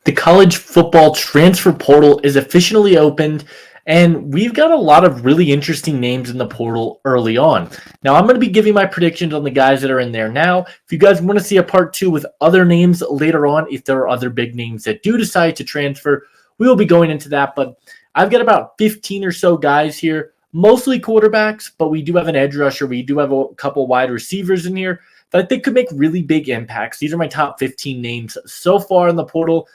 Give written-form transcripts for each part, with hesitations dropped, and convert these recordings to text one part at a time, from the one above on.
The college football transfer portal is officially opened, and we've got a lot of really interesting names in the portal early on. Now, I'm going to be giving my predictions on the guys that are in there now. If you guys want to see a part 2 with other names later on, if there are other big names that do decide to transfer, we will be going into that. But I've got about 15 or so guys here, mostly quarterbacks, but we do have an edge rusher. We do have a couple wide receivers in here that I think could make really big impacts. These are my top 15 names so far in the portal.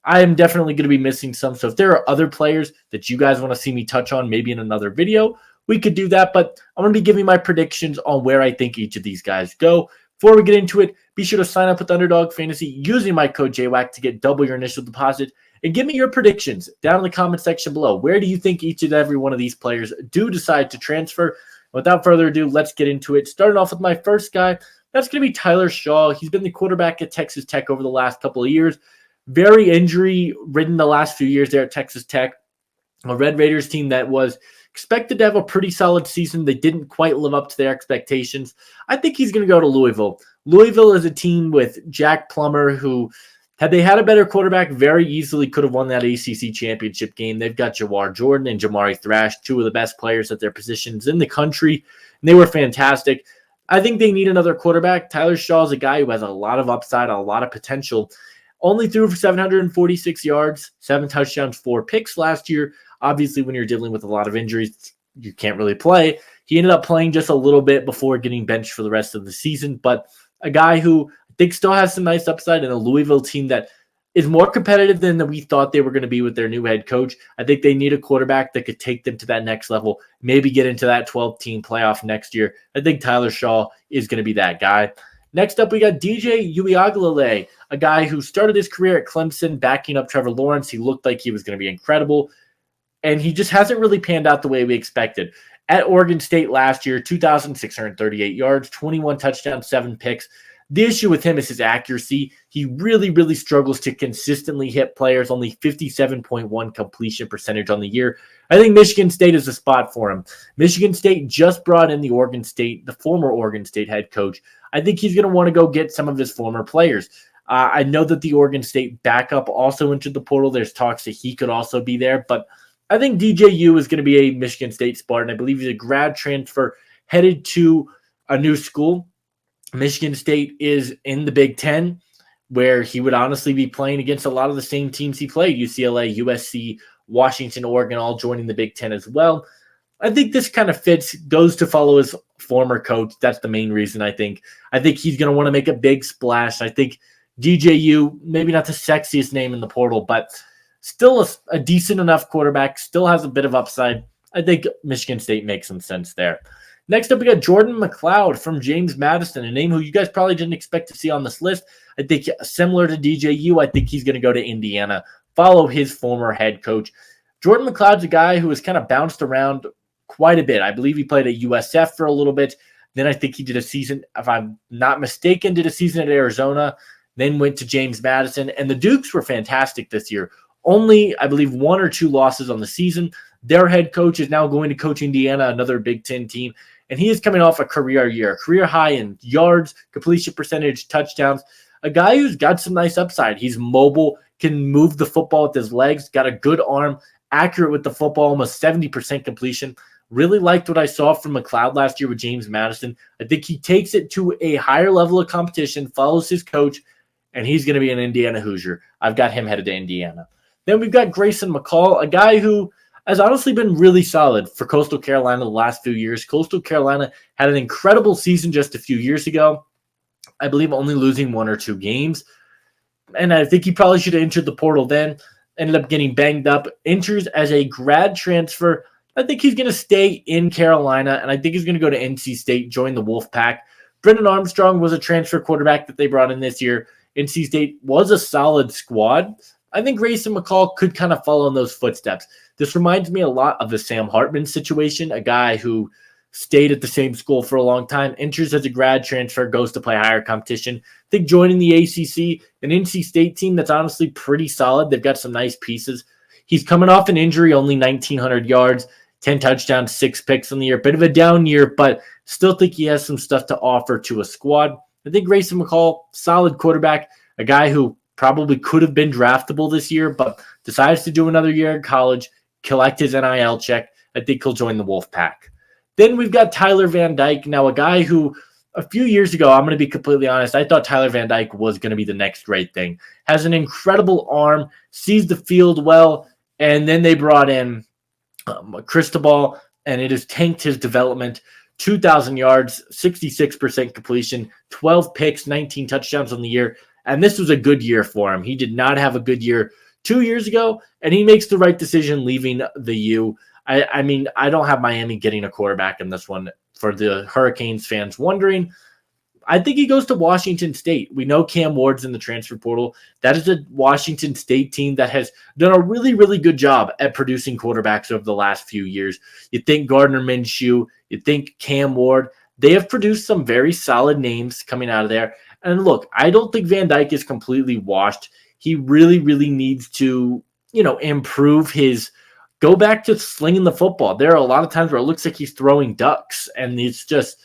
I am definitely going to be missing some. So if there are other players that you guys want to see me touch on, maybe in another video, we could do that. But I'm going to be giving my predictions on where I think each of these guys go. Before we get into it, be sure to sign up with Underdog Fantasy using my code JWAC to get double your initial deposit. And give me your predictions down in the comment section below. Where do you think each and every one of these players do decide to transfer? Without further ado, let's get into it. Starting off with my first guy, that's going to be Tyler Shaw. He's been the quarterback at Texas Tech over the last couple of years. Very injury-ridden the last few years there at Texas Tech. A Red Raiders team that was expected to have a pretty solid season. They didn't quite live up to their expectations. I think he's going to go to Louisville. Louisville is a team with Jack Plummer who, had they had a better quarterback, very easily could have won that ACC championship game. They've got Jawar Jordan and Jamari Thrash, two of the best players at their positions in the country, and they were fantastic. I think they need another quarterback. Tyler Shaw is a guy who has a lot of upside, a lot of potential. Only threw for 746 yards, 7 touchdowns, 4 picks last year. Obviously, when you're dealing with a lot of injuries, you can't really play. He ended up playing just a little bit before getting benched for the rest of the season, but a guy who I think still has some nice upside in a Louisville team that is more competitive than we thought they were going to be with their new head coach. I think they need a quarterback that could take them to that next level, maybe get into that 12-team playoff next year. I think Tyler Shaw is going to be that guy. Next up, we got DJ Uiagalelei, a guy who started his career at Clemson, backing up Trevor Lawrence. He looked like he was going to be incredible, and he just hasn't really panned out the way we expected. At Oregon State last year, 2,638 yards, 21 touchdowns, 7 picks. The issue with him is his accuracy. He really, really struggles to consistently hit players, only 57.1 completion percentage on the year. I think Michigan State is a spot for him. Michigan State just brought in the former Oregon State head coach. I think he's going to want to go get some of his former players. I know that the Oregon State backup also entered the portal. There's talks that he could also be there, but I think DJU is going to be a Michigan State Spartan. I believe he's a grad transfer headed to a new school. Michigan State is in the Big Ten, where he would honestly be playing against a lot of the same teams he played, UCLA, USC, Washington, Oregon, all joining the Big Ten as well. I think this kind of fits, goes to follow his former coach. That's the main reason, I think. I think he's going to want to make a big splash. I think DJU, maybe not the sexiest name in the portal, but still a decent enough quarterback, still has a bit of upside. I think Michigan State makes some sense there. Next up, we got Jordan McCloud from James Madison, a name who you guys probably didn't expect to see on this list. I think similar to DJU, I think he's going to go to Indiana, follow his former head coach. Jordan McCloud's a guy who has kind of bounced around quite a bit. I believe he played at USF for a little bit. Then I think he did a season, if I'm not mistaken, did a season at Arizona, then went to James Madison. And the Dukes were fantastic this year. Only, I believe, 1 or 2 losses on the season. Their head coach is now going to coach Indiana, another Big Ten team. And he is coming off a career year, career high in yards, completion percentage, touchdowns. A guy who's got some nice upside. He's mobile, can move the football with his legs, got a good arm, accurate with the football, almost 70% completion. Really liked what I saw from McCloud last year with James Madison. I think he takes it to a higher level of competition, follows his coach, and he's going to be an Indiana Hoosier. I've got him headed to Indiana. Then we've got Grayson McCall, a guy who has honestly been really solid for Coastal Carolina the last few years. Coastal Carolina had an incredible season just a few years ago. I believe only losing 1 or 2 games. And I think he probably should have entered the portal then. Ended up getting banged up. Enters as a grad transfer. I think he's going to stay in Carolina, and I think he's going to go to NC State, join the Wolfpack. Brennan Armstrong was a transfer quarterback that they brought in this year. NC State was a solid squad. I think Grayson McCall could kind of follow in those footsteps. This reminds me a lot of the Sam Hartman situation, a guy who stayed at the same school for a long time, enters as a grad transfer, goes to play higher competition. I think joining the ACC, an NC State team that's honestly pretty solid. They've got some nice pieces. He's coming off an injury, only 1,900 yards, 10 touchdowns, 6 picks in the year. Bit of a down year, but still think he has some stuff to offer to a squad. I think Grayson McCall, solid quarterback, a guy who probably could have been draftable this year, but decides to do another year in college, collect his NIL check. I think he'll join the Wolfpack. Then we've got Tyler Van Dyke. Now, a guy who a few years ago, I'm going to be completely honest, I thought Tyler Van Dyke was going to be the next great thing. Has an incredible arm, sees the field well, and then they brought in Cristobal, and it has tanked his development. 2,000 yards, 66% completion, 12 picks, 19 touchdowns on the year. And this was a good year for him. He did not have a good year 2 years ago, and he makes the right decision leaving the U. I mean, I don't have Miami getting a quarterback in this one. For the Hurricanes fans wondering, I think he goes to Washington State. We know Cam Ward's in the transfer portal. That is a Washington State team that has done a really, really good job at producing quarterbacks over the last few years. You think Gardner Minshew, you think Cam Ward. They have produced some very solid names coming out of there. And look, I don't think Van Dyke is completely washed. He really, really needs to, improve his go back to slinging the football. There are a lot of times where it looks like he's throwing ducks and it just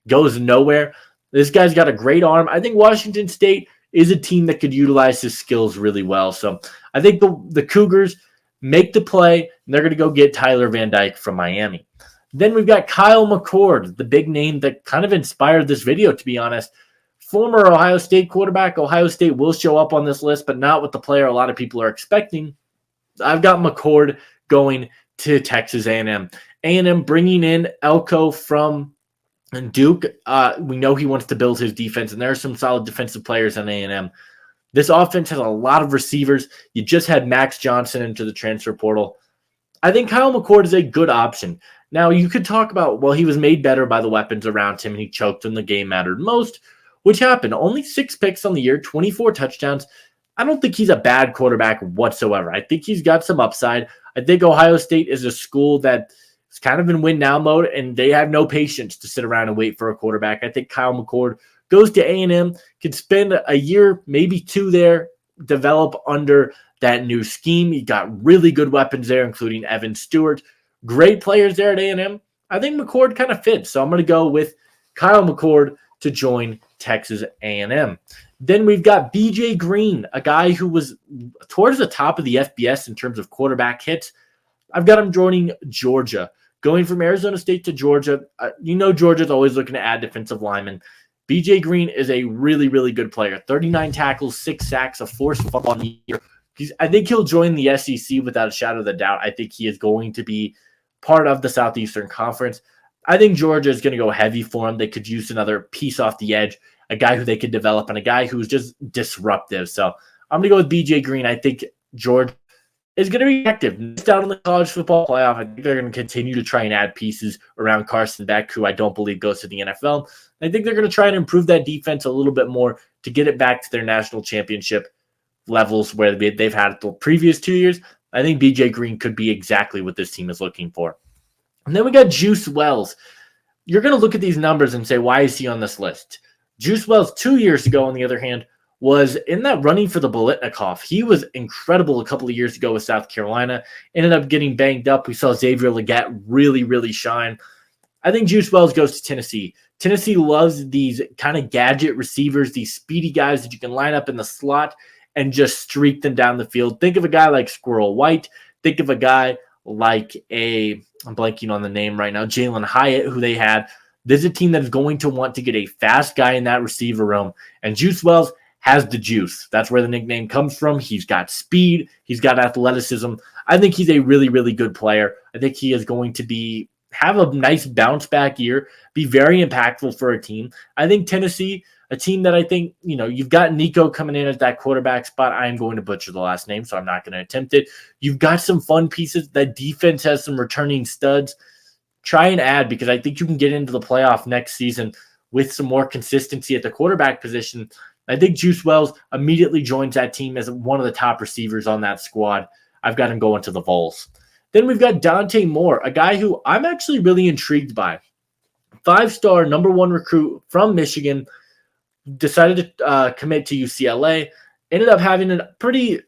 goes nowhere. This guy's got a great arm. I think Washington State is a team that could utilize his skills really well. So I think the Cougars make the play, and they're going to go get Tyler Van Dyke from Miami. Then we've got Kyle McCord, the big name that kind of inspired this video, to be honest. Former Ohio State quarterback. Ohio State will show up on this list, but not with the player a lot of people are expecting. I've got McCord going to Texas A&M. A&M bringing in Elko from Duke. We know he wants to build his defense, and there are some solid defensive players on A&M. This offense has a lot of receivers. You just had Max Johnson into the transfer portal. I think Kyle McCord is a good option. Now, you could talk about, well, he was made better by the weapons around him, and he choked when the game mattered most, which happened. Only 6 picks on the year, 24 touchdowns. I don't think he's a bad quarterback whatsoever. I think he's got some upside. I think Ohio State is a school that is kind of in win-now mode, and they have no patience to sit around and wait for a quarterback. I think Kyle McCord goes to A&M, could spend a year, maybe 2 there, develop under that new scheme. You got really good weapons there, including Evan Stewart. Great players there at A&M. I think McCord kind of fits, so I'm going to go with Kyle McCord to join Texas A&M. Then we've got BJ Green, a guy who was towards the top of the FBS in terms of quarterback hits. I've got him joining Georgia. Going from Arizona State to Georgia, Georgia's always looking to add defensive linemen. BJ Green is a really, really good player. 39 tackles, 6 sacks, a forced fumble on the year. I think he'll join the SEC without a shadow of a doubt. I think he is going to be part of the Southeastern Conference. I think Georgia is going to go heavy for him. They could use another piece off the edge, a guy who they could develop, and a guy who's just disruptive. So I'm going to go with BJ Green. I think Georgia is going to be active. Down in the college football playoff, I think they're going to continue to try and add pieces around Carson Beck, who I don't believe goes to the NFL. I think they're going to try and improve that defense a little bit more to get it back to their national championship levels where they've had it the previous 2 years. I think BJ Green could be exactly what this team is looking for. And then we got Juice Wells. You're going to look at these numbers and say, why is he on this list? Juice Wells 2 years ago, on the other hand, was in that running for the Biletnikoff. He was incredible a couple of years ago with South Carolina. Ended up getting banged up. We saw Xavier Legette really, really shine. I think Juice Wells goes to Tennessee. Tennessee loves these kind of gadget receivers, these speedy guys that you can line up in the slot and just streak them down the field. Think of a guy like Squirrel White. Think of a guy like I'm blanking on the name right now, Jalen Hyatt, who they had. This is a team that is going to want to get a fast guy in that receiver room. And Juice Wells has the juice. That's where the nickname comes from. He's got speed. He's got athleticism. I think he's a really, really good player. I think he is going to have a nice bounce back year, be very impactful for a team. I think Tennessee, a team that I think, you've got Nico coming in at that quarterback spot. I am going to butcher the last name, so I'm not going to attempt it. You've got some fun pieces. That defense has some returning studs. Try and add, because I think you can get into the playoff next season with some more consistency at the quarterback position. I think Juice Wells immediately joins that team as one of the top receivers on that squad. I've got him going to the Vols. Then we've got Dante Moore, a guy who I'm actually really intrigued by. 5-star number 1 recruit from Michigan, decided to commit to UCLA, ended up having a pretty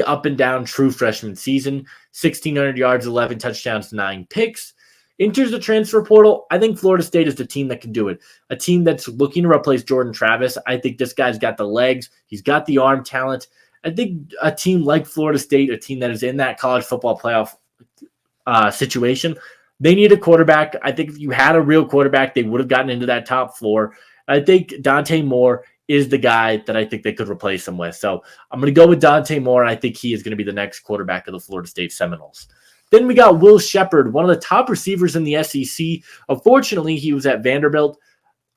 up and down true freshman season, 1,600 yards, 11 touchdowns, 9 picks. Enters the transfer portal. I think Florida State is the team that can do it. A team that's looking to replace Jordan Travis. I think this guy's got the legs. He's got the arm talent. I think a team like Florida State, a team that is in that college football playoff situation, they need a quarterback. I think if you had a real quarterback, they would have gotten into that top four. I think Dante Moore is the guy that I think they could replace him with. So I'm going to go with Dante Moore. I think he is going to be the next quarterback of the Florida State Seminoles. Then we got Will Shepard, one of the top receivers in the SEC. Unfortunately, he was at Vanderbilt.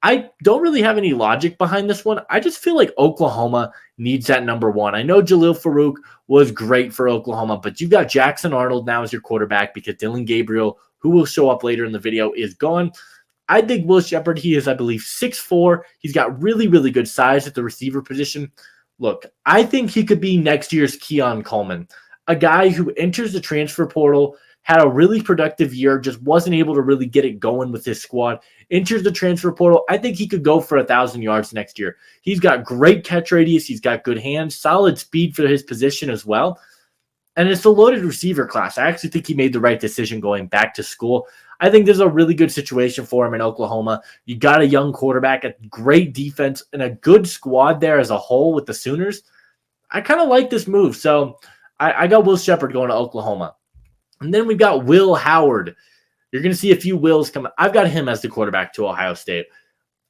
I don't really have any logic behind this one. I just feel like Oklahoma needs that number one. I know Jalil Farouk was great for Oklahoma, but you've got Jackson Arnold now as your quarterback because Dylan Gabriel, who will show up later in the video, is gone. I think Will Shepard, he is, I believe, 6'4". He's got really, really good size at the receiver position. Look, I think he could be next year's Keon Coleman, a guy who enters the transfer portal, had a really productive year, just wasn't able to really get it going with his squad. Enters the transfer portal. I think he could go for 1,000 yards next year. He's got great catch radius. He's got good hands, solid speed for his position as well. And it's a loaded receiver class. I actually think he made the right decision going back to school. I think there's a really good situation for him in Oklahoma. You got a young quarterback, a great defense, and a good squad there as a whole with the Sooners. I kind of like this move. So I got Will Shepard going to Oklahoma. And then we've got Will Howard. You're going to see a few Wills come. I've got him as the quarterback to Ohio State.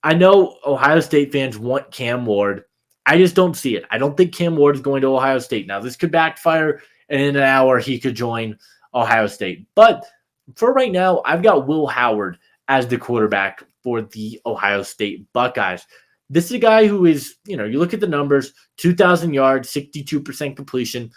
I know Ohio State fans want Cam Ward. I just don't see it. I don't think Cam Ward is going to Ohio State. Now, this could backfire, and in an hour, he could join Ohio State. But for right now, I've got Will Howard as the quarterback for the Ohio State Buckeyes. This is a guy who is, you look at the numbers, 2,000 yards, 62% completion.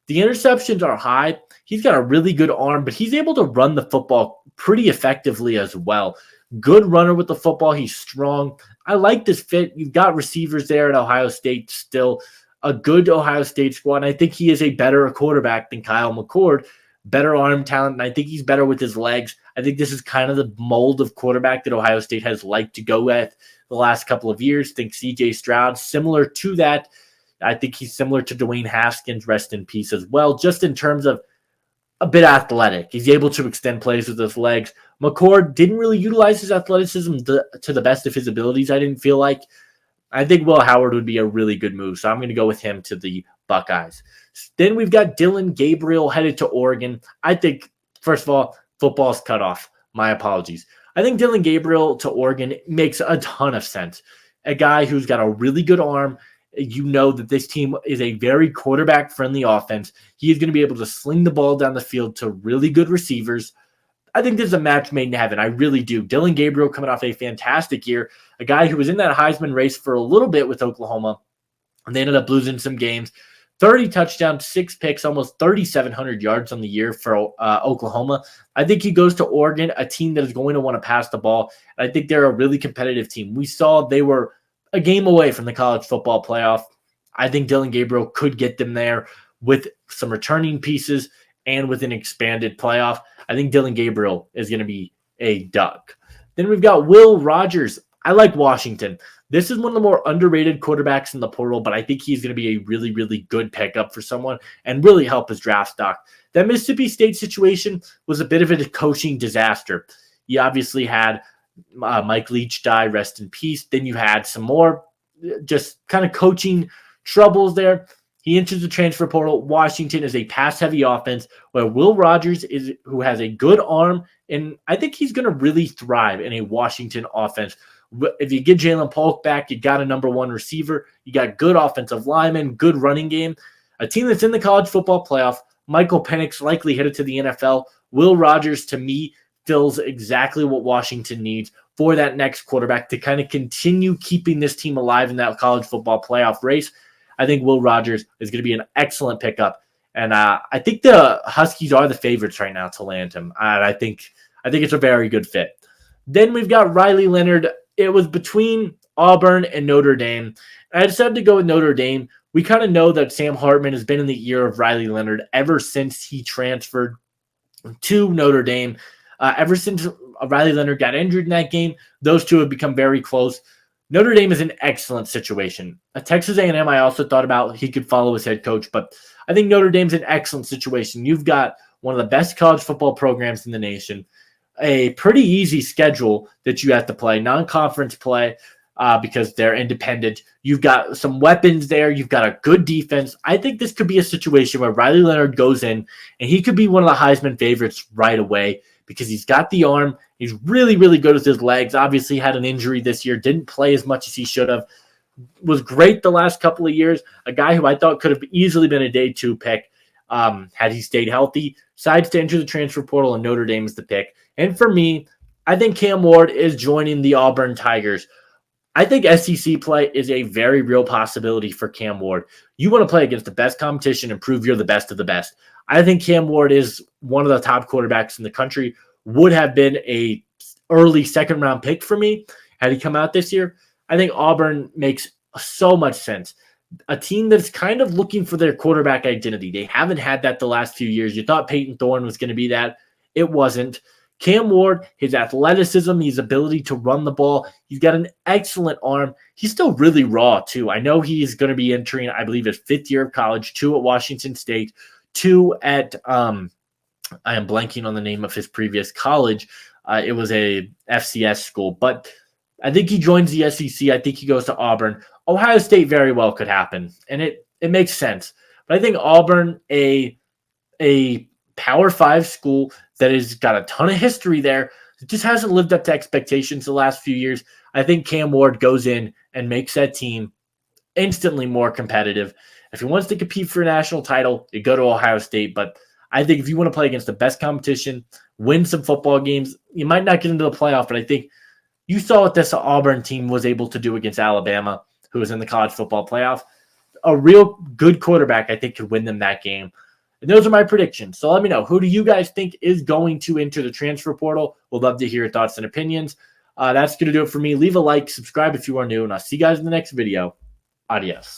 The interceptions are high. He's got a really good arm, but he's able to run the football pretty effectively as well. Good runner with the football. He's strong. I like this fit. You've got receivers there at Ohio State still. A good Ohio State squad. And I think he is a better quarterback than Kyle McCord. Better arm talent, and I think he's better with his legs. I think this is kind of the mold of quarterback that Ohio State has liked to go with the last couple of years. I think C.J. Stroud, similar to that. I think he's similar to Dwayne Haskins, rest in peace as well, just in terms of a bit athletic. He's able to extend plays with his legs. McCord didn't really utilize his athleticism to the best of his abilities, I didn't feel like. I think Will Howard would be a really good move, so I'm going to go with him to the Buckeyes. Then we've got Dylan Gabriel headed to Oregon. I think, first of all, football's cut off. My apologies. I think Dylan Gabriel to Oregon makes a ton of sense. A guy who's got a really good arm. You know that this team is a very quarterback-friendly offense. He is going to be able to sling the ball down the field to really good receivers. I think this is a match made in heaven. I really do. Dylan Gabriel coming off a fantastic year. A guy who was in that Heisman race for a little bit with Oklahoma, and they ended up losing some games. 30 touchdowns, 6 picks, almost 3,700 yards on the year for Oklahoma. I think he goes to Oregon, a team that is going to want to pass the ball. I think they're a really competitive team. We saw they were a game away from the college football playoff. I think Dylan Gabriel could get them there with some returning pieces and with an expanded playoff. I think Dylan Gabriel is going to be a duck. Then we've got Will Rogers. I like Washington. This is one of the more underrated quarterbacks in the portal, but I think he's going to be a really, really good pickup for someone and really help his draft stock. That Mississippi State situation was a bit of a coaching disaster. You obviously had Mike Leach die, rest in peace. Then you had some more just kind of coaching troubles there. He enters the transfer portal. Washington is a pass-heavy offense where Will Rogers who has a good arm, and I think he's going to really thrive in a Washington offense. If you get Jalen Polk back, you got a number one receiver. You got good offensive linemen, good running game. A team that's in the college football playoff. Michael Penix likely headed to the NFL. Will Rogers, to me, fills exactly what Washington needs for that next quarterback to kind of continue keeping this team alive in that college football playoff race. I think Will Rogers is going to be an excellent pickup. And I think the Huskies are the favorites right now to land him. I think it's a very good fit. Then we've got Riley Leonard. It was between Auburn and Notre Dame. I decided to go with Notre Dame. We kind of know that Sam Hartman has been in the ear of Riley Leonard ever since he transferred to Notre Dame. Ever since Riley Leonard got injured in that game, those two have become very close. Notre Dame is an excellent situation. Texas A&M, I also thought about he could follow his head coach, but I think Notre Dame's an excellent situation. You've got one of the best college football programs in the nation, a pretty easy schedule that you have to play, non-conference play, because they're independent. You've got some weapons there. You've got a good defense. I think this could be a situation where Riley Leonard goes in and he could be one of the Heisman favorites right away because he's got the arm. He's really, really good with his legs. Obviously had an injury this year, didn't play as much as he should have. Was great the last couple of years. A guy who I thought could have easily been a day 2 pick had he stayed healthy. Decides to enter the transfer portal, and Notre Dame is the pick. And for me, I think Cam Ward is joining the Auburn Tigers. I think SEC play is a very real possibility for Cam Ward. You want to play against the best competition and prove you're the best of the best. I think Cam Ward is one of the top quarterbacks in the country. Would have been a early second-round pick for me had he come out this year. I think Auburn makes so much sense. A team that's kind of looking for their quarterback identity. They haven't had that the last few years. You thought Peyton Thorne was going to be that. It wasn't. Cam Ward, his athleticism, his ability to run the ball, he's got an excellent arm. He's still really raw, too. I know he's going to be entering, I believe, his 5th year of college, 2 at Washington State, 2 at, I am blanking on the name of his previous college. It was a FCS school, but I think he joins the SEC. I think he goes to Auburn. Ohio State very well could happen, and it makes sense. But I think Auburn, a Power 5 school that has got a ton of history there, it just hasn't lived up to expectations the last few years. I think Cam Ward goes in and makes that team instantly more competitive. If he wants to compete for a national title, you go to Ohio State. But I think if you want to play against the best competition, win some football games, you might not get into the playoff, but I think you saw what this Auburn team was able to do against Alabama, who was in the college football playoff. A real good quarterback, I think, could win them that game. And those are my predictions. So let me know, who do you guys think is going to enter the transfer portal? We'd love to hear your thoughts and opinions. That's going to do it for me. Leave a like, subscribe if you are new, and I'll see you guys in the next video. Adios.